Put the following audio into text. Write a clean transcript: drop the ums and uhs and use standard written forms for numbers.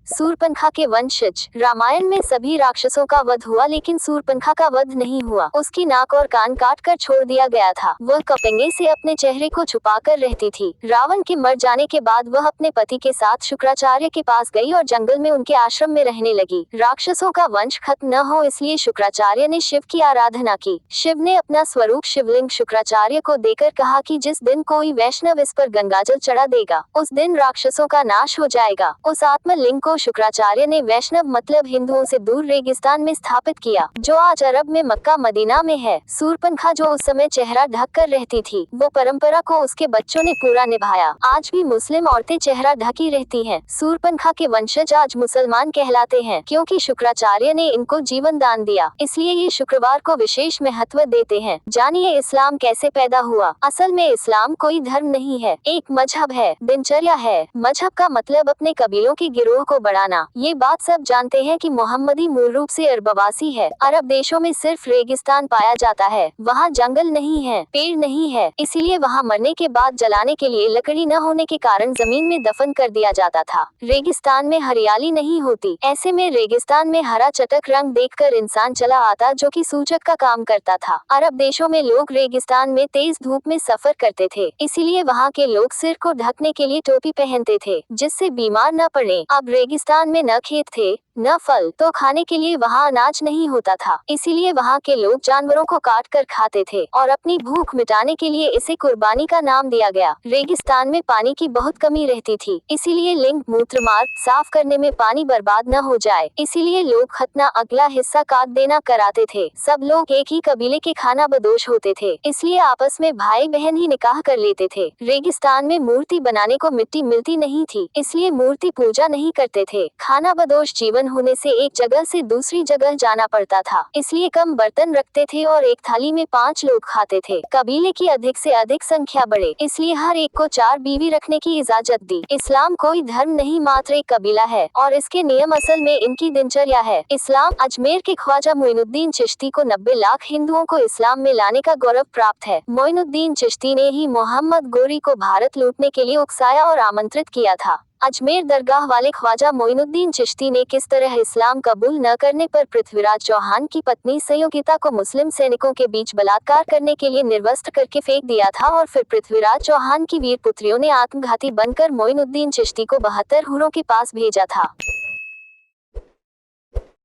सूर्पनखा के वंशज। रामायण में सभी राक्षसों का वध हुआ, लेकिन सूर्पनखा का वध नहीं हुआ। उसकी नाक और कान काट कर छोड़ दिया गया था। वह कपेंगे से अपने चेहरे को छुपाकर रहती थी। रावण के मर जाने के बाद वह अपने पति के साथ शुक्राचार्य के पास गई और जंगल में उनके आश्रम में रहने लगी। राक्षसों का वंश खत्म न हो, इसलिए शुक्राचार्य ने शिव की आराधना की। शिव ने अपना स्वरूप शिवलिंग शुक्राचार्य को देकर कहा कि जिस दिन कोई वैष्णव इस पर गंगाजल चढ़ा देगा, उस दिन राक्षसों का नाश हो जाएगा। उस आत्मलिंग को शुक्राचार्य ने वैष्णव मतलब हिंदुओं से दूर रेगिस्तान में स्थापित किया, जो आज अरब में मक्का मदीना में है। सूर्पनखा जो उस समय चेहरा ढक कर रहती थी, वो परंपरा को उसके बच्चों ने पूरा निभाया। आज भी मुस्लिम औरतें चेहरा ढकी रहती हैं। सूर्पनखा के वंशज आज मुसलमान कहलाते हैं, क्योंकि शुक्राचार्य ने इनको जीवन दान दिया, इसलिए ये शुक्रवार को विशेष महत्व देते हैं। जानिए इस्लाम कैसे पैदा हुआ। असल में इस्लाम कोई धर्म नहीं है, एक मजहब है, दिनचर्या है। मजहब का मतलब अपने कबीलों के गिरोह को बढ़ाना। ये बात सब जानते हैं कि मोहम्मदी मूल रूप से अरबवासी है। अरब देशों में सिर्फ रेगिस्तान पाया जाता है, वहाँ जंगल नहीं है, पेड़ नहीं है, इसीलिए वहाँ मरने के बाद जलाने के लिए लकड़ी न होने के कारण जमीन में दफन कर दिया जाता था। रेगिस्तान में हरियाली नहीं होती, ऐसे में रेगिस्तान में हरा चटक रंग देखकर इंसान चला आता, जो कि सूचक का काम करता था। अरब देशों में लोग रेगिस्तान में तेज धूप में सफर करते थे, इसीलिए वहाँ के लोग सिर को ढकने के लिए टोपी पहनते थे, जिससे बीमार न पड़े। अब रेगिस्तान में न खेत थे न फल, तो खाने के लिए वहाँ अनाज नहीं होता था, इसीलिए वहाँ के लोग जानवरों को काट कर खाते थे और अपनी भूख मिटाने के लिए इसे कुर्बानी का नाम दिया गया। रेगिस्तान में पानी की बहुत कमी रहती थी, इसीलिए लिंग मूत्र मार्ग साफ करने में पानी बर्बाद न हो जाए, इसीलिए लोग खतना अगला हिस्सा काट देना कराते थे। सब लोग एक ही कबीले के खाना बदोश होते थे, इसलिए आपस में भाई बहन ही निकाह कर लेते थे। रेगिस्तान में मूर्ति बनाने को मिट्टी मिलती नहीं थी, इसलिए मूर्ति पूजा नहीं करते थे। खाना बदोश जीवन होने से एक जगह से दूसरी जगह जाना पड़ता था, इसलिए कम बर्तन रखते थे और एक थाली में 5 लोग खाते थे। कबीले की अधिक से अधिक संख्या बढ़े, इसलिए हर एक को 4 बीवी रखने की इजाजत दी। इस्लाम कोई धर्म नहीं, मात्र एक कबीला है और इसके नियम असल में इनकी दिनचर्या है। इस्लाम अजमेर के ख्वाजा मोइनुद्दीन चिश्ती को 90 लाख हिंदुओं को इस्लाम में लाने का गौरव प्राप्त है। मोइनुद्दीन चिश्ती ने ही मोहम्मद गोरी को भारत लूटने के लिए उकसाया और आमंत्रित किया था। अजमेर दरगाह वाले ख्वाजा मोइनुद्दीन चिश्ती ने किस तरह इस्लाम कबूल न करने पर पृथ्वीराज चौहान की पत्नी संयोगिता को मुस्लिम सैनिकों के बीच बलात्कार करने के लिए निर्वस्त्र करके फेंक दिया था और फिर पृथ्वीराज चौहान की वीर पुत्रियों ने आत्मघाती बनकर मोइनुद्दीन चिश्ती को 72 हूरों के पास भेजा था।